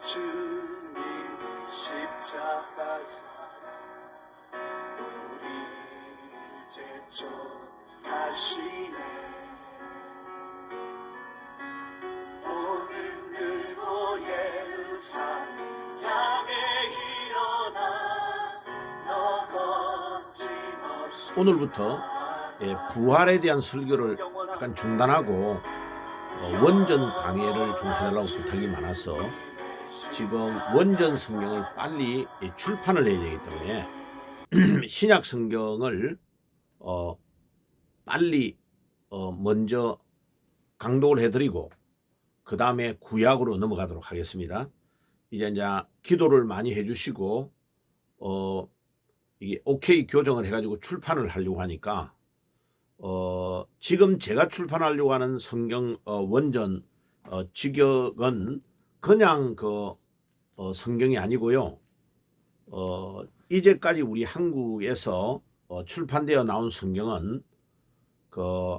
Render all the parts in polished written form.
주님 십자가사 우리 제촉하시네. 복음 들고 예루살렘 향해 일어나 너 거침없이. 오늘부터 부활에 대한 설교를 약간 중단하고 원전 강해를 좀 해달라고 부탁이 많아서 지금 원전 성경을 빨리 출판을 해야 되기 때문에 신약 성경을 빨리 먼저 강독을 해드리고 그 다음에 구약으로 넘어가도록 하겠습니다. 이제 기도를 많이 해주시고 이게 OK 교정을 해가지고 출판을 하려고 하니까 지금 제가 출판하려고 하는 성경 원전 직역은 그냥 성경이 아니고요. 이제까지 우리 한국에서 출판되어 나온 성경은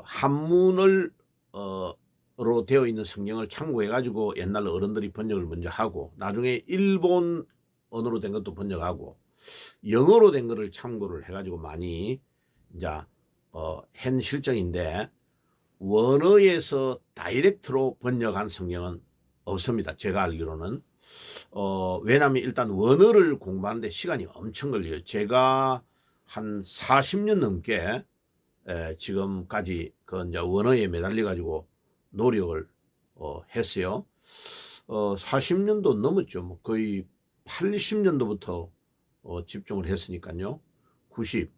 한문을 로 되어 있는 성경을 참고해 가지고 옛날 어른들이 번역을 먼저 하고 나중에 일본 언어로 된 것도 번역하고 영어로 된 것을 참고를 해 가지고 많이 이제 한 실정인데 원어에서 다이렉트로 번역한 성경은 없습니다. 제가 알기로는. 왜냐하면 일단 원어를 공부하는데 시간이 엄청 걸려요. 제가 한 40년 넘게 지금까지 이제 원어에 매달려 가지고 노력을 했어요. 40년도 넘었죠. 뭐 거의 80년도부터 집중을 했으니까요. 90,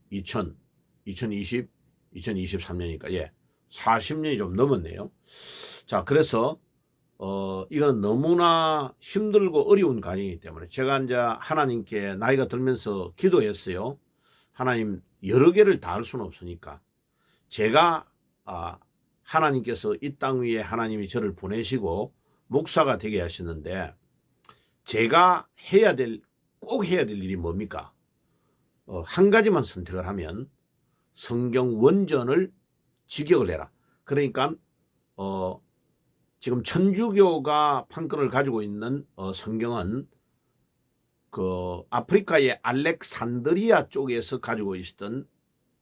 2000, 2020, 2023년이니까 예, 40년이 좀 넘었네요. 자, 그래서 이건 너무나 힘들고 어려운 과정이기 때문에 제가 이제 하나님께 나이가 들면서 기도했어요. 하나님, 여러 개를 다 할 수는 없으니까 제가 하나님께서 이 땅 위에 하나님이 저를 보내시고 목사가 되게 하셨는데 제가 꼭 해야 될 일이 뭡니까? 한 가지만 선택을 하면 성경 원전을 직역을 해라. 그러니까 지금 천주교가 판권을 가지고 있는 성경은 아프리카의 알렉산드리아 쪽에서 가지고 있었던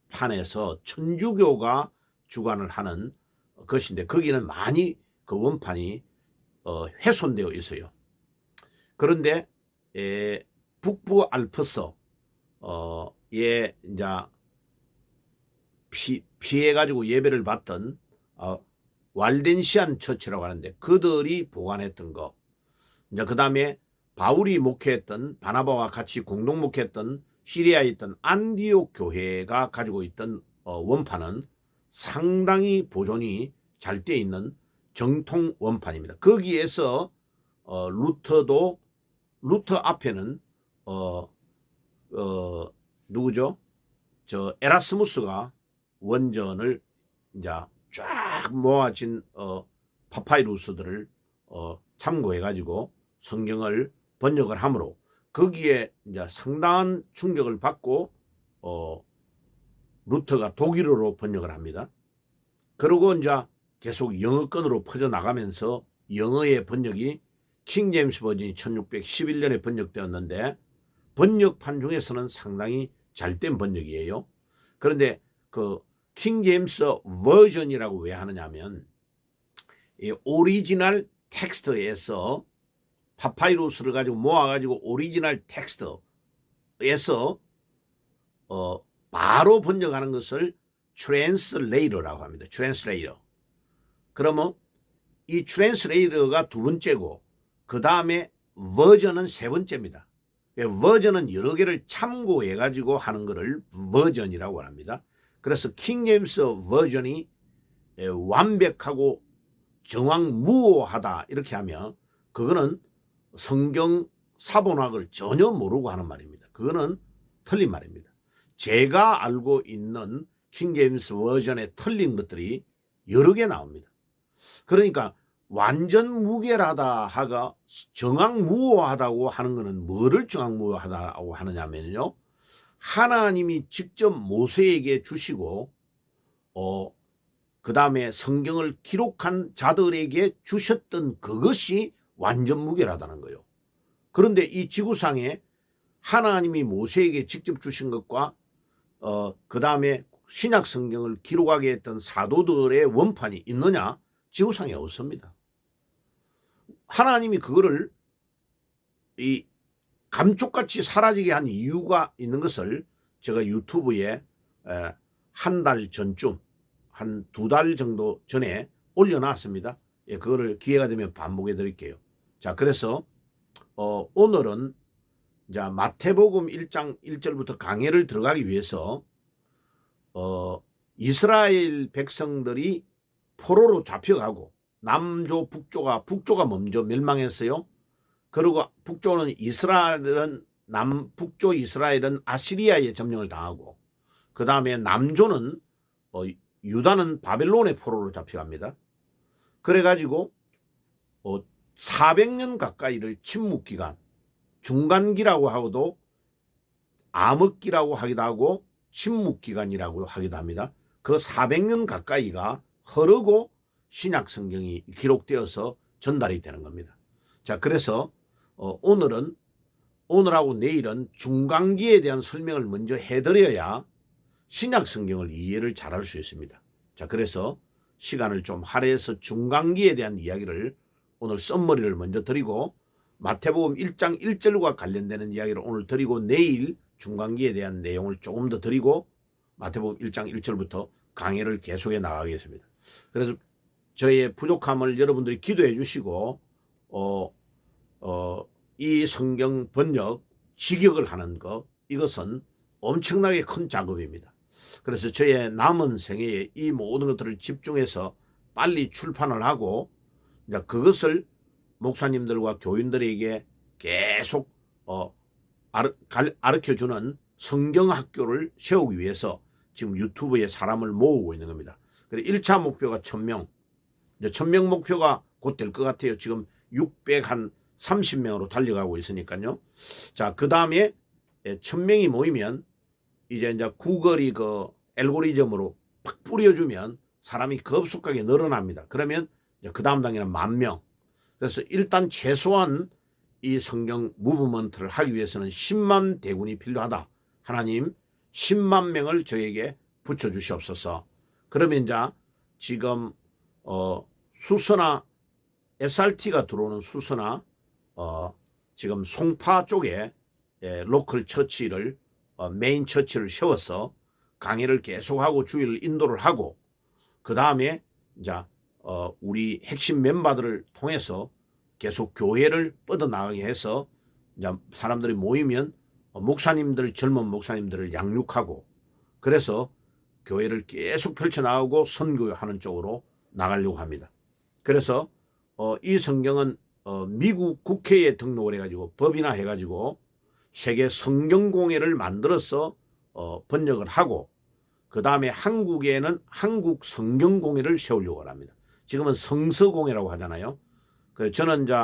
판에서 천주교가 주관을 하는 것인데 거기는 많이 원판이 훼손되어 있어요. 그런데 북부 알프스 이제 피해 가지고 예배를 받던 왈덴시안 처치라고 하는데 그들이 보관했던 거, 이제 그 다음에 바울이 목회했던 바나바와 같이 공동 목회했던 시리아에 있던 안디옥 교회가 가지고 있던 원판은 상당히 보존이 잘 되어 있는 정통 원판입니다. 거기에서 루터 앞에는 누구죠? 에라스무스가 원전을 이제 쫙 모아진 파파이루스들을 참고해 가지고 성경을 번역을 하므로 거기에 이제 상당한 충격을 받고 루터가 독일어로 번역을 합니다. 그리고 이제 계속 영어권으로 퍼져나가면서 영어의 번역이 킹 제임스 버전이 1611년에 번역되었는데 번역판 중에서는 상당히 잘된 번역이에요. 그런데 킹 제임스 버전이라고 왜 하느냐면 이 오리지널 텍스트에서 파파이루스를 가지고 모아가지고 오리지널 텍스트에서 바로 번역하는 것을 트랜스레이터라고 합니다. 트랜스레이터. 그러면 이 트랜스레이터가 두 번째고 그 다음에 버전은 세 번째입니다. 버전은 여러 개를 참고해 가지고 하는 것을 버전이라고 합니다. 그래서 킹 제임스 버전이 완벽하고 정확무오하다 이렇게 하면 그거는 성경 사본학을 전혀 모르고 하는 말입니다. 그거는 틀린 말입니다. 제가 알고 있는 킹 제임스 버전에 틀린 것들이 여러 개 나옵니다. 그러니까 완전 무결하다 하가 정확무오하다고 하는 것은 뭐를 정확무오하다고 하느냐면요, 하나님이 직접 모세에게 주시고 그 다음에 성경을 기록한 자들에게 주셨던 그것이 완전 무결하다는 거예요. 그런데 이 지구상에 하나님이 모세에게 직접 주신 것과 그 다음에 신약 성경을 기록하게 했던 사도들의 원판이 있느냐? 지구상에 없습니다. 하나님이 그거를 이 감쪽같이 사라지게 한 이유가 있는 것을 제가 유튜브에 한 달 전쯤, 한 2달 정도 전에 올려놨습니다. 예, 그거를 기회가 되면 반복해 드릴게요. 자, 그래서 오늘은 자, 마태복음 1장 1절부터 강해를 들어가기 위해서 이스라엘 백성들이 포로로 잡혀가고 남조 북조가 먼저 멸망했어요. 그리고 북조는 이스라엘은 북조 이스라엘은 아시리아에 점령을 당하고 그 다음에 남조는 유다는 바벨론의 포로로 잡혀갑니다. 그래가지고 400년 가까이를 침묵기간, 중간기라고 하고도 암흑기라고 하기도 하고 침묵기간이라고 하기도 합니다. 그 400년 가까이가 흐르고 신약 성경이 기록되어서 전달이 되는 겁니다. 자, 그래서 오늘하고 내일은 중간기에 대한 설명을 먼저 해드려야 신약 성경을 이해를 잘할 수 있습니다. 자, 그래서 시간을 좀 할애해서 중간기에 대한 이야기를 오늘 썸머리를 먼저 드리고 마태복음 1장 1절과 관련되는 이야기를 오늘 드리고 내일 중간기에 대한 내용을 조금 더 드리고 마태복음 1장 1절부터 강해를 계속해 나가겠습니다. 그래서 저의 부족함을 여러분들이 기도해 주시고 이 성경 번역 직역을 하는 것, 이것은 엄청나게 큰 작업입니다. 그래서 저의 남은 생애에 이 모든 것들을 집중해서 빨리 출판을 하고 이제 그것을 목사님들과 교인들에게 계속 가르쳐주는 성경학교를 세우기 위해서 지금 유튜브에 사람을 모으고 있는 겁니다. 그래서 1차 목표가 1000명, 이제 1000명 목표가 곧 될 것 같아요. 지금 630명으로 달려가고 있으니까요. 자, 그 다음에 1000명이 모이면 이제 구글이 그 알고리즘으로 팍 뿌려주면 사람이 급속하게 늘어납니다. 그러면 그 다음 단계는 10,000명. 그래서 일단 최소한 이 성경 무브먼트를 하기 위해서는 10만 대군이 필요하다. 하나님 10만 명을 저에게 붙여주시옵소서. 그러면 이제 지금 수서나 SRT가 들어오는 수서나 지금 송파 쪽에 로컬 처치를 메인 처치를 세워서 강의를 계속하고 주의를 인도를 하고 그 다음에 이제 우리 핵심 멤버들을 통해서 계속 교회를 뻗어나가게 해서 이제 사람들이 모이면 목사님들, 젊은 목사님들을 양육하고 그래서 교회를 계속 펼쳐나가고 선교하는 쪽으로 나가려고 합니다. 그래서 이 성경은 미국 국회에 등록을 해가지고 법이나 해가지고 세계 성경공회를 만들어서 번역을 하고 그 다음에 한국에는 한국 성경공회를 세우려고 합니다. 지금은 성서공회라고 하잖아요. 그래서 저는 이제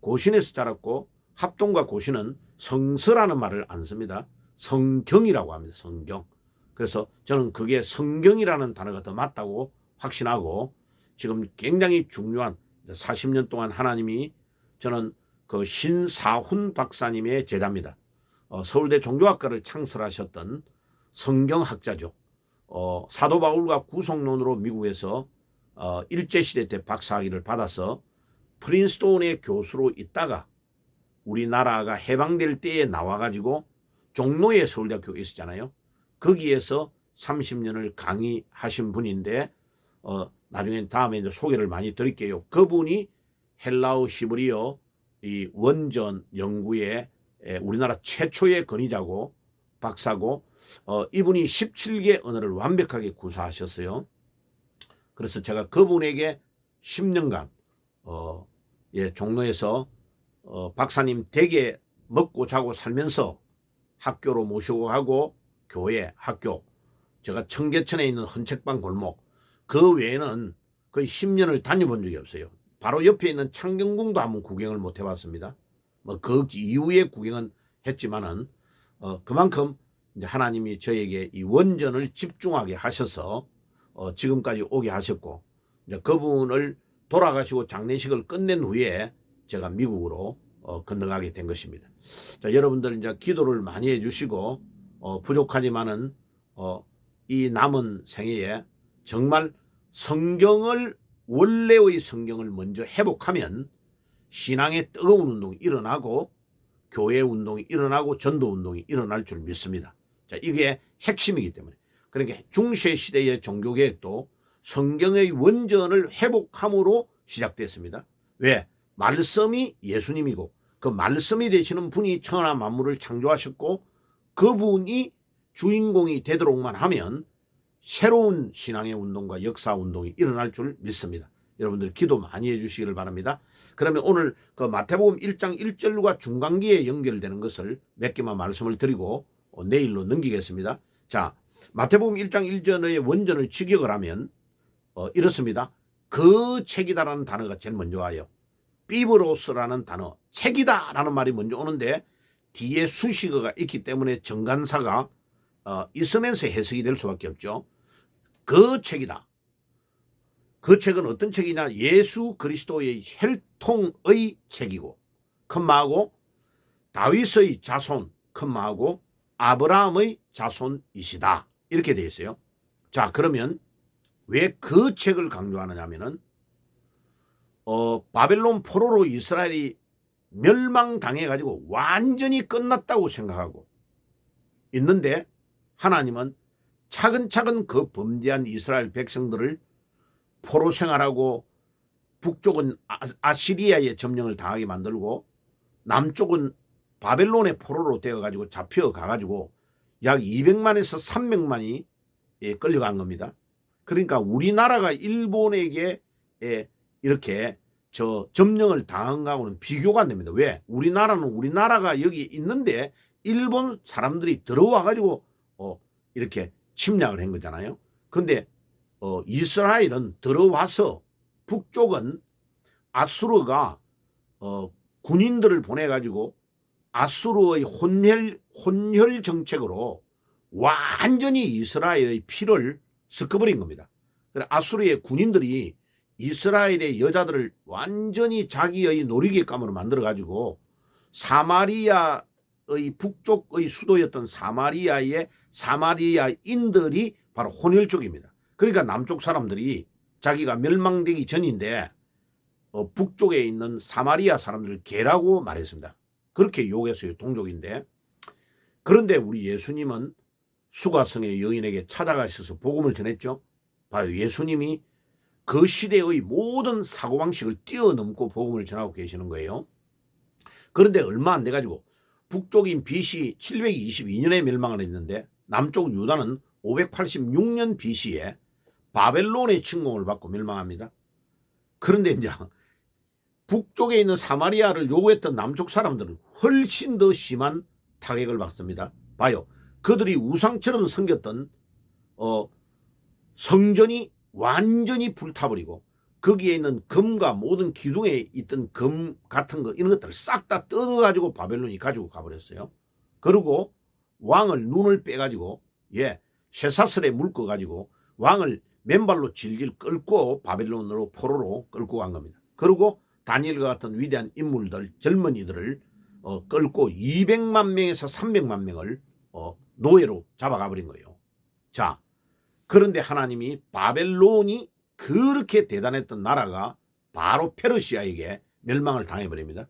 고신에서 자랐고 합동과 고신은 성서라는 말을 안 씁니다. 성경이라고 합니다. 성경. 그래서 저는 그게 성경이라는 단어가 더 맞다고 확신하고 지금 굉장히 중요한 40년 동안 하나님이 저는 그 신사훈 박사님의 제자입니다. 서울대 종교학과를 창설하셨던 성경학자죠. 사도 바울과 구속론으로 미국에서 일제시대 때 박사학위를 받아서 프린스톤의 교수로 있다가 우리나라가 해방될 때에 나와가지고 종로에 서울대학교에 있었잖아요. 거기에서 30년을 강의하신 분인데 나중에 다음에 이제 소개를 많이 드릴게요. 그분이 헬라어 히브리어 이 원전 연구에 우리나라 최초의 권위자고 박사고 이분이 17개 언어를 완벽하게 구사하셨어요. 그래서 제가 그분에게 10년간 종로에서 박사님 댁에 먹고 자고 살면서 학교로 모시고 가고 교회, 학교, 제가 청계천에 있는 헌책방 골목 그 외에는 거의 10년을 다녀본 적이 없어요. 바로 옆에 있는 창경궁도 한번 구경을 못 해봤습니다. 뭐 그 이후에 구경은 했지만은 그만큼 이제 하나님이 저에게 이 원전을 집중하게 하셔서 지금까지 오게 하셨고 이제 그분을 돌아가시고 장례식을 끝낸 후에 제가 미국으로 건너가게 된 것입니다. 자, 여러분들 이제 기도를 많이 해주시고 부족하지만은 이 남은 생애에 정말 성경을 원래의 성경을 먼저 회복하면 신앙의 뜨거운 운동이 일어나고 교회 운동이 일어나고 전도 운동이 일어날 줄 믿습니다. 자, 이게 핵심이기 때문에. 그러니까 중세 시대의 종교개혁도 성경의 원전을 회복함으로 시작됐습니다. 왜? 말씀이 예수님이고 그 말씀이 되시는 분이 천하 만물을 창조하셨고 그분이 주인공이 되도록만 하면 새로운 신앙의 운동과 역사 운동이 일어날 줄 믿습니다. 여러분들 기도 많이 해주시기를 바랍니다. 그러면 오늘 그 마태복음 1장 1절과 중간기에 연결되는 것을 몇 개만 말씀을 드리고 내일로 넘기겠습니다. 자, 마태복음 1장 1절의 원전을 직역을 하면 이렇습니다. 그 책이다라는 단어가 제일 먼저 와요. 비브로스라는 단어, 책이다라는 말이 먼저 오는데 뒤에 수식어가 있기 때문에 정관사가 있으면서 해석이 될 수밖에 없죠. 그 책이다. 그 책은 어떤 책이냐? 예수 그리스도의 혈통의 책이고 컴마하고 다윗의 자손 컴마하고 아브라함의 자손이시다. 이렇게 되어 있어요. 자, 그러면 왜 그 책을 강조하느냐 하면은 바벨론 포로로 이스라엘이 멸망당해 가지고 완전히 끝났다고 생각하고 있는데 하나님은 차근차근 그 범죄한 이스라엘 백성들을 포로 생활하고 북쪽은 아시리아의 점령을 당하게 만들고 남쪽은 바벨론의 포로로 되어 가지고 잡혀가 가지고 약 200만에서 300만이 끌려간 겁니다. 그러니까 우리나라가 일본에게 이렇게 점령을 당한 거하고는 비교가 안 됩니다. 왜? 우리나라는 우리나라가 여기 있는데 일본 사람들이 들어와 가지고 이렇게 침략을 한 거잖아요. 그런데 이스라엘은 들어와서 북쪽은 아수르가 군인들을 보내 가지고 아수르의 혼혈 정책으로 완전히 이스라엘의 피를 섞어버린 겁니다. 아수르의 군인들이 이스라엘의 여자들을 완전히 자기의 놀이개감으로 만들어 가지고 사마리아의 북쪽의 수도였던 사마리아인들이 바로 혼혈족입니다. 그러니까 남쪽 사람들이 자기가 멸망되기 전인데 북쪽에 있는 사마리아 사람들을 개라고 말했습니다. 그렇게 욕했어요. 동족인데. 그런데 우리 예수님은 수가성의 여인에게 찾아가셔서 복음을 전했죠. 바로 예수님이 그 시대의 모든 사고방식을 뛰어넘고 복음을 전하고 계시는 거예요. 그런데 얼마 안 돼가지고 북쪽인 BC 722년에 멸망을 했는데 남쪽 유다는 586년 BC에 바벨론의 침공을 받고 멸망합니다. 그런데 이제 북쪽에 있는 사마리아를 요구했던 남쪽 사람들은 훨씬 더 심한 타격을 받습니다. 봐요. 그들이 우상처럼 섬겼던 성전이 완전히 불타버리고 거기에 있는 금과 모든 기둥에 있던 금 같은 거 이런 것들을 싹 다 뜯어가지고 바벨론이 가지고 가버렸어요. 그리고 왕을 눈을 빼가지고 쇠사슬에 묶어가지고 왕을 맨발로 질질 끌고 바벨론으로 포로로 끌고 간 겁니다. 그리고 다니엘과 같은 위대한 인물들 젊은이들을 끌고 200만 명에서 300만 명을 노예로 잡아가 버린 거예요. 자, 그런데 하나님이 바벨론이 그렇게 대단했던 나라가 바로 페르시아에게 멸망을 당해버립니다.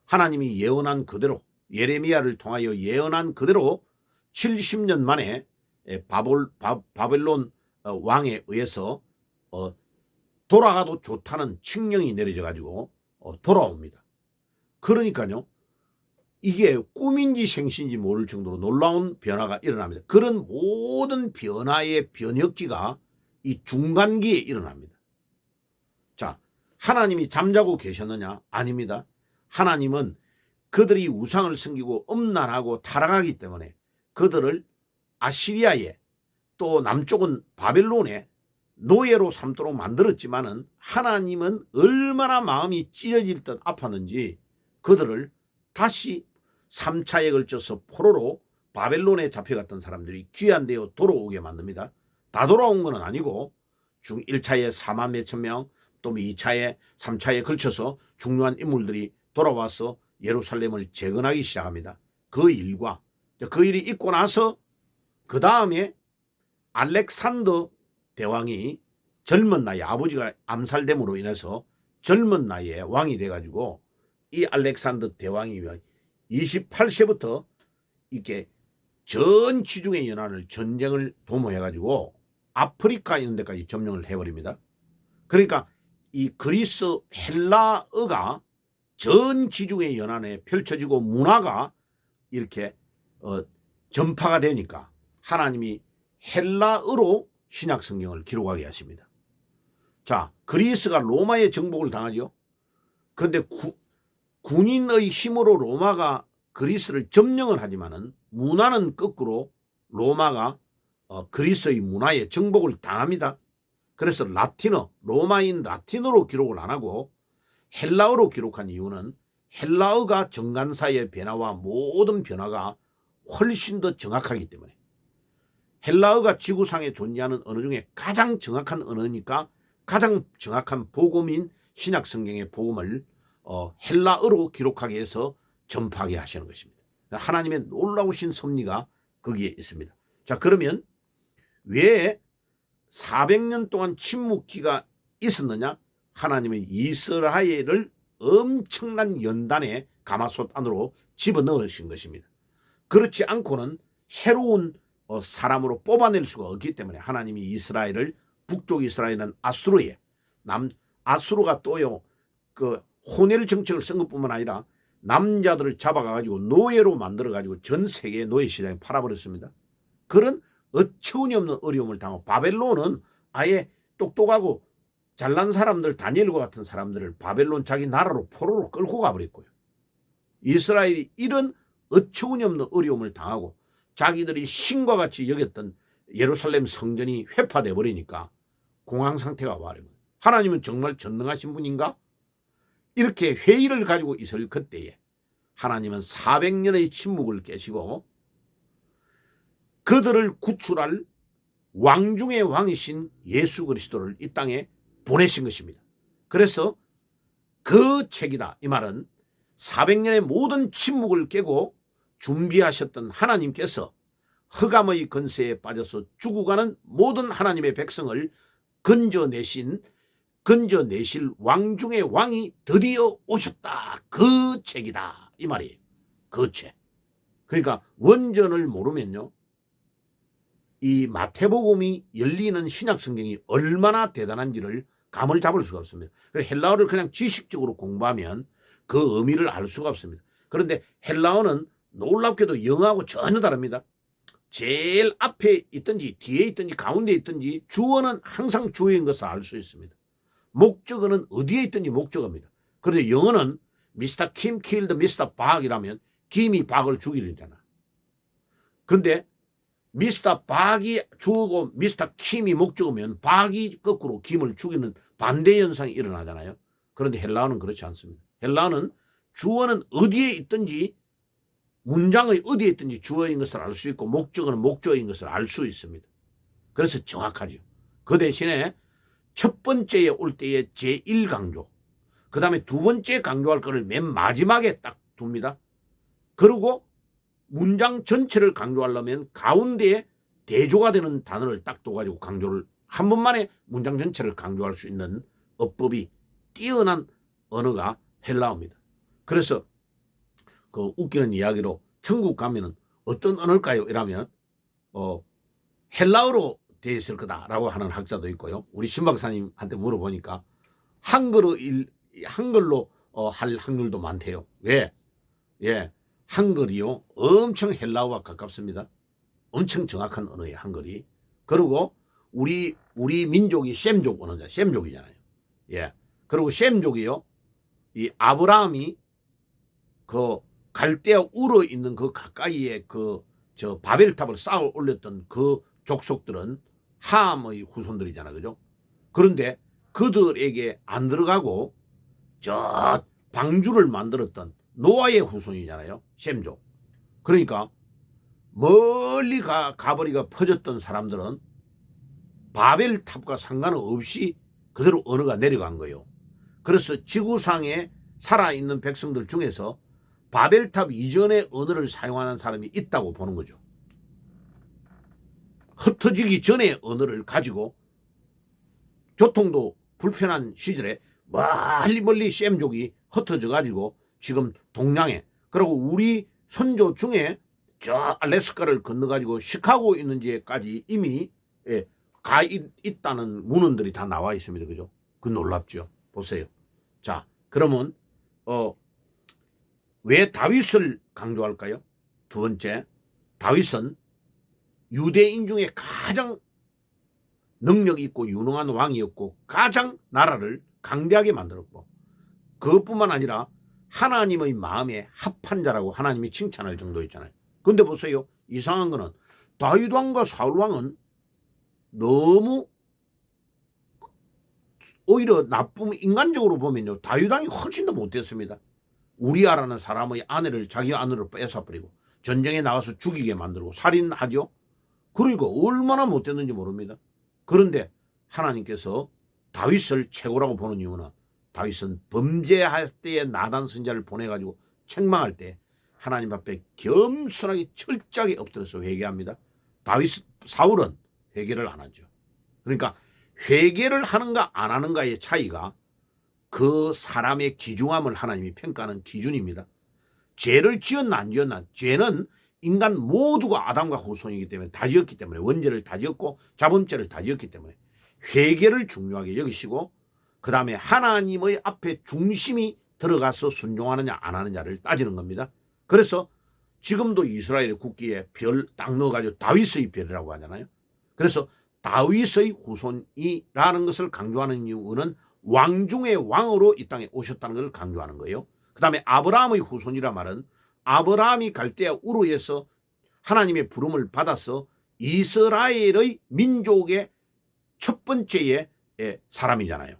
하나님이 예언한 그대로 예레미야를 통하여 예언한 그대로 70년 만에 바벨론 왕에 의해서 돌아가도 좋다는 칙령이 내려져 가지고 돌아옵니다. 그러니까요. 이게 꿈인지 생신지 모를 정도로 놀라운 변화가 일어납니다. 그런 모든 변화의 변혁기가 이 중간기에 일어납니다. 자, 하나님이 잠자고 계셨느냐? 아닙니다. 하나님은 그들이 우상을 섬기고 음란하고 타락하기 때문에 그들을 아시리아에 또 남쪽은 바벨론에 노예로 삼도록 만들었지만은 하나님은 얼마나 마음이 찢어질 듯 아팠는지 그들을 다시 3차에 걸쳐서 포로로 바벨론에 잡혀갔던 사람들이 귀환되어 돌아오게 만듭니다. 다 돌아온 건 아니고 1차에 4만 몇천 명, 또 2차에 3차에 걸쳐서 중요한 인물들이 돌아와서 예루살렘을 재건하기 시작합니다. 그 일과 그 일이 있고 나서 그 다음에 알렉산더 대왕이 젊은 나이에 아버지가 암살됨으로 인해서 젊은 나이에 왕이 돼가지고 이 알렉산더 대왕이 28세부터 이렇게 전 지중해 연안을 전쟁을 도모해가지고 아프리카 이런 데까지 점령을 해버립니다. 그러니까 이 그리스 헬라어가 전 지중해 연안에 펼쳐지고 문화가 이렇게 전파가 되니까 하나님이 헬라어로 신약 성경을 기록하게 하십니다. 자, 그리스가 로마의 정복을 당하죠. 그런데 군인의 힘으로 로마가 그리스를 점령을 하지만은 문화는 거꾸로 로마가 그리스의 문화에 정복을 당합니다. 그래서 라틴어, 로마인 라틴어로 기록을 안 하고 헬라어로 기록한 이유는 헬라어가 정간사의 변화와 모든 변화가 훨씬 더 정확하기 때문에 헬라어가 지구상에 존재하는 언어 중에 가장 정확한 언어니까 가장 정확한 복음인 신약 성경의 복음을 헬라어로 기록하게 해서 전파하게 하시는 것입니다. 하나님의 놀라우신 섭리가 거기에 있습니다. 자, 그러면 왜 400년 동안 침묵기가 있었느냐? 하나님은 이스라엘을 엄청난 연단의 가마솥 안으로 집어넣으신 것입니다. 그렇지 않고는 새로운 사람으로 뽑아낼 수가 없기 때문에 하나님이 이스라엘을 북쪽 이스라엘은 아수르에 아수르가 또요 그 혼혈 정책을 쓴 것뿐만 아니라 남자들을 잡아가지고 노예로 만들어가지고 전 세계 노예 시장에 팔아버렸습니다. 그런 어처구니없는 어려움을 당하고 바벨론은 아예 똑똑하고 잘난 사람들 다니엘과 같은 사람들을 바벨론 자기 나라로 포로로 끌고 가버렸고요. 이스라엘이 이런 어처구니없는 어려움을 당하고 자기들이 신과 같이 여겼던 예루살렘 성전이 회파돼 버리니까 공황 상태가 와버린 거예요. 하나님은 정말 전능하신 분인가? 이렇게 회의를 가지고 있을 그때에 하나님은 400년의 침묵을 깨시고 그들을 구출할 왕 중의 왕이신 예수 그리스도를 이 땅에 보내신 것입니다. 그래서 그 책이다. 이 말은 400년의 모든 침묵을 깨고 준비하셨던 하나님께서 흑암의 건세에 빠져서 죽어가는 모든 하나님의 백성을 건져내실 왕 중의 왕이 드디어 오셨다. 그 책이다. 이 말이에요. 그 책. 그러니까 원전을 모르면요. 이 마태복음이 열리는 신약 성경이 얼마나 대단한지를 감을 잡을 수가 없습니다. 헬라어를 그냥 지식적으로 공부하면 그 의미를 알 수가 없습니다. 그런데 헬라어는 놀랍게도 영어하고 전혀 다릅니다. 제일 앞에 있든지 뒤에 있든지 가운데 있든지 주어는 항상 주어인 것을 알 수 있습니다. 목적어는 어디에 있든지 목적어입니다. 그런데 영어는 미스터 킴 킬드 미스터 박이라면 김이 박을 죽이려잖아. 그런데 미스터 박이 주어고 미스터 킴이 목적어면 박이 거꾸로 김을 죽이는 반대 현상이 일어나잖아요. 그런데 헬라어는 그렇지 않습니다. 헬라어는 주어는 어디에 있든지 문장의 어디에 있든지 주어인 것을 알 수 있고 목적어는 목적어인 것을 알 수 있습니다. 그래서 정확하죠. 그 대신에 첫 번째에 올 때의 제1강조, 그 다음에 두 번째 강조할 거를 맨 마지막에 딱 둡니다. 그리고 문장 전체를 강조하려면 가운데에 대조가 되는 단어를 딱 둬가지고 강조를 한 번만에 문장 전체를 강조할 수 있는 어법이 뛰어난 언어가 헬라어입니다. 그래서 그 웃기는 이야기로 천국 가면은 어떤 언어일까요? 이라면 헬라어로 되어 있을 거다라고 하는 학자도 있고요. 우리 신 박사님한테 물어보니까 한글로 할 확률도 많대요. 왜? 예, 한글이요 엄청 헬라어와 가깝습니다. 엄청 정확한 언어예요, 한글이. 그리고 우리 민족이 셈족 언어잖아요. 셈족이잖아요. 예. 그리고 셈족이요. 이 아브라함이 그 갈대아 우르 있는 그 가까이에 저 바벨탑을 쌓아 올렸던 그 족속들은 함의 후손들이잖아, 그죠? 그런데 그들에게 안 들어가고 저 방주를 만들었던 노아의 후손이잖아요, 셈족. 그러니까 멀리 가버리가 퍼졌던 사람들은 바벨탑과 상관없이 그대로 언어가 내려간 거예요. 그래서 지구상에 살아있는 백성들 중에서 바벨탑 이전의 언어를 사용하는 사람이 있다고 보는 거죠. 흩어지기 전의 언어를 가지고 교통도 불편한 시절에 멀리 셈족이 흩어져 가지고 지금 동양에, 그리고 우리 선조 중에 저 알래스카를 건너 가지고 시카고 있는 데까지 이미 가 있다는 문헌들이 다 나와 있습니다. 그죠? 그 놀랍죠. 보세요. 자, 그러면 왜 다윗을 강조할까요? 두 번째, 다윗은 유대인 중에 가장 능력 있고 유능한 왕이었고 가장 나라를 강대하게 만들었고, 그것뿐만 아니라 하나님의 마음에 합한 자라고 하나님이 칭찬할 정도였잖아요. 근데 보세요. 이상한 거는 다윗 왕과 사울 왕은 너무 오히려 나쁨, 인간적으로 보면요, 다윗 왕이 훨씬 더 못됐습니다. 우리아라는 사람의 아내를 자기 아내로 뺏어버리고 전쟁에 나가서 죽이게 만들고 살인하죠. 그러니까 얼마나 못됐는지 모릅니다. 그런데 하나님께서 다윗을 최고라고 보는 이유는 다윗은 범죄할 때에 나단 선지자를 보내가지고 책망할 때 하나님 앞에 겸손하게 철저하게 엎드려서 회개합니다. 사울은 회개를 안 하죠. 그러니까 회개를 하는가 안 하는가의 차이가 그 사람의 귀중함을 하나님이 평가하는 기준입니다. 죄를 지었나 안 지었나, 죄는 인간 모두가 아담과 후손이기 때문에 다 지었기 때문에, 원죄를 다 지었고 자범죄를 다 지었기 때문에 회개를 중요하게 여기시고, 그 다음에 하나님의 앞에 중심이 들어가서 순종하느냐 안 하느냐를 따지는 겁니다. 그래서 지금도 이스라엘의 국기에 별 딱 넣어가지고 다윗의 별이라고 하잖아요. 그래서 다윗의 후손이라는 것을 강조하는 이유는 왕 중의 왕으로 이 땅에 오셨다는 것을 강조하는 거예요. 그 다음에 아브라함의 후손이라 말은 아브라함이 갈대아 우르에서 하나님의 부름을 받아서 이스라엘의 민족의 첫 번째의 사람이잖아요.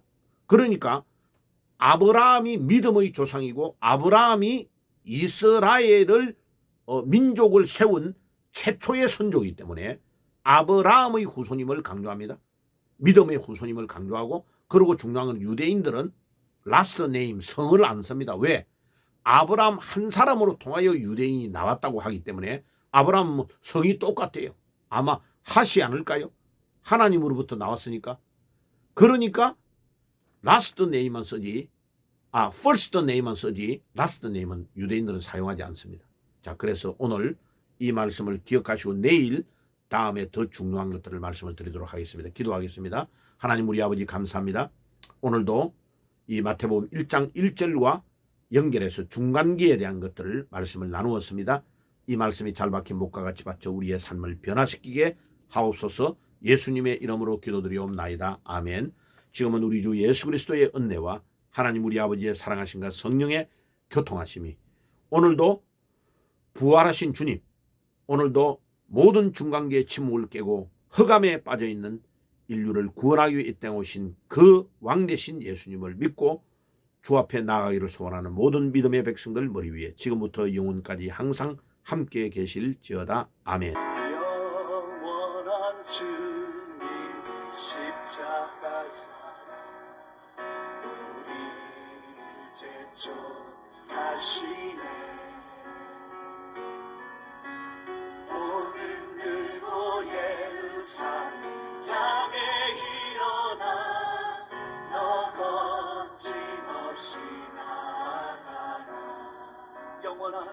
그러니까 아브라함이 믿음의 조상이고 아브라함이 이스라엘을 민족을 세운 최초의 선조이기 때문에 아브라함의 후손임을 강조합니다. 믿음의 후손임을 강조하고, 그리고 중요한 건 유대인들은 라스트 네임, 성을 안 씁니다. 왜? 아브라함 한 사람으로 통하여 유대인이 나왔다고 하기 때문에 아브라함은 성이 똑같아요. 아마 하시 않을까요? 하나님으로부터 나왔으니까. 그러니까 라스트 네임만 쓰지, 퍼스트 네임만 쓰지 라스트 네임은 유대인들은 사용하지 않습니다. 자, 그래서 오늘 이 말씀을 기억하시고 내일 다음에 더 중요한 것들을 말씀을 드리도록 하겠습니다. 기도하겠습니다. 하나님 우리 아버지 감사합니다. 오늘도 이 마태복음 1장 1절과 연결해서 중간기에 대한 것들을 말씀을 나누었습니다. 이 말씀이 잘 박힌 목과 같이 받쳐 우리의 삶을 변화시키게 하옵소서. 예수님의 이름으로 기도드리옵나이다. 아멘. 지금은 우리 주 예수 그리스도의 은혜와 하나님 우리 아버지의 사랑하심과 성령의 교통하심이 오늘도 부활하신 주님, 오늘도 모든 중간기의 침묵을 깨고 흑암에 빠져있는 인류를 구원하기 위해 이 땅에 오신 그 왕 되신 예수님을 믿고 주 앞에 나아가기를 소원하는 모든 믿음의 백성들 머리 위에 지금부터 영원까지 항상 함께 계실지어다. 아멘. 영원한 주님 십자가 사랑 우리 제쳐하시네. 복음 들고 예루살렘 향해 일어나 너 거침없이 나아가라. 영원한